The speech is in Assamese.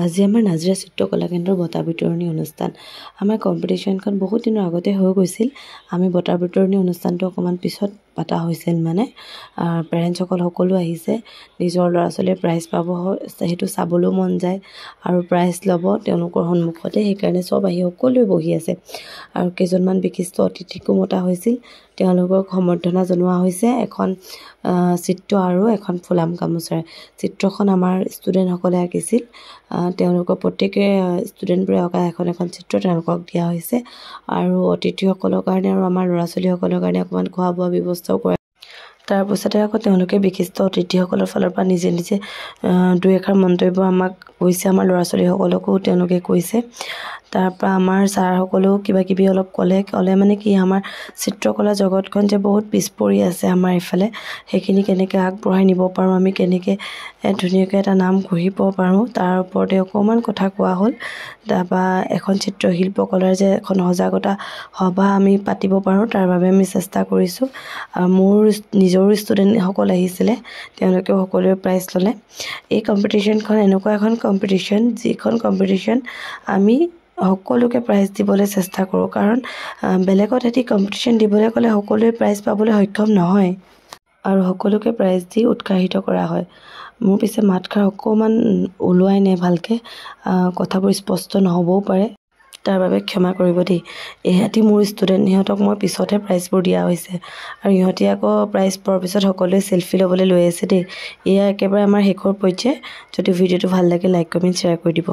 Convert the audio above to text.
আজি আমাৰ নাজিৰা চিত্ৰকলা কেন্দ্ৰৰ বঁটা বিতৰণী অনুষ্ঠান। আমাৰ কম্পিটিশ্যনখন বহুত দিনৰ আগতে হৈ গৈছিল। আমি বঁটা বিতৰণী অনুষ্ঠানটো অকণমান পিছত পতা হৈছিল মানে পেৰেণ্টছসকল সকলো আহিছে। নিজৰ ল'ৰা ছোৱালীয়ে প্ৰাইজ পাব সেইটো চাবলৈও মন যায় আৰু প্ৰাইজ ল'ব তেওঁলোকৰ সন্মুখতে, সেইকাৰণে চব আহি সকলোৱে বহি আছে। আৰু কেইজনমান বিশিষ্ট অতিথিকো মতা হৈছিল, তেওঁলোকক সম্বৰ্ধনা জনোৱা হৈছে এখন চিত্ৰ আৰু এখন ফুলাম গামোচাৰে। চিত্ৰখন আমাৰ ষ্টুডেণ্টসকলে আঁকিছিল। তেওঁলোকৰ প্ৰত্যেকে ষ্টুডেণ্টবোৰে অঁকা এখন চিত্ৰ তেওঁলোকক দিয়া হৈছে আৰু অতিথিসকলৰ কাৰণে আৰু আমাৰ ল'ৰা ছোৱালীসকলৰ কাৰণে অকণমান খোৱা বোৱা ব্যৱস্থাও কৰে। তাৰপিছতে আকৌ তেওঁলোকে বিশিষ্ট অতিথিসকলৰ ফালৰ পৰা নিজে দুই এষাৰ মন্তব্য আমাক কৈছে, আমাৰ ল'ৰা ছোৱালীসকলকো তেওঁলোকে কৈছে। তাৰপৰা আমাৰ ছাৰসকলেও কিবা কিবি অলপ ক'লে মানে কি, আমাৰ চিত্ৰকলা জগতখন যে বহুত পিছ পৰি আছে আমাৰ এইফালে, সেইখিনি কেনেকৈ আগবঢ়াই নিব পাৰোঁ, আমি কেনেকৈ ধুনীয়াকৈ এটা নাম গঢ়িব পাৰোঁ, তাৰ ওপৰতে অকণমান কথা কোৱা হ'ল। তাৰপৰা এখন চিত্ৰশিল্পকলাৰ যে এখন সজাগতা সভা আমি পাতিব পাৰোঁ, তাৰ বাবে আমি চেষ্টা কৰিছোঁ। মোৰ নিজৰো ষ্টুডেণ্টসকল আহিছিলে, তেওঁলোকেও সকলোৱে প্ৰাইজ ল'লে। এই কম্পিটিশ্যনখন এনেকুৱা এখন কম্পিটিশ্যন, যিখন কম্পিটিশ্যন আমি সকলোকে প্ৰাইজ দিবলৈ চেষ্টা কৰোঁ, কাৰণ বেলেগত এটি কম্পিটিশ্যন দিবলৈ গ'লে সকলোৱে প্ৰাইজ পাবলৈ সক্ষম নহয় আৰু সকলোকে প্ৰাইজ দি উৎসাহিত কৰা হয়। মোৰ পিছে মাতষাৰ অকণমান ওলোৱাই নাই ভালকৈ, কথাবোৰ স্পষ্ট নহ'বও পাৰে, তাৰ বাবে ক্ষমা কৰিব দেই। ইহঁতি মোৰ ষ্টুডেণ্ট, সিহঁতক মই পিছতহে প্ৰাইজবোৰ দিয়া হৈছে আৰু ইহঁতি আকৌ প্ৰাইজ পোৱাৰ পিছত সকলোৱে ছেলফি ল'বলৈ লৈ আছে দেই। এয়া একেবাৰে আমাৰ শেষৰ পৰ্যায়। যদি ভিডিঅ'টো ভাল লাগে লাইক কমেণ্ট শ্বেয়াৰ কৰি দিব।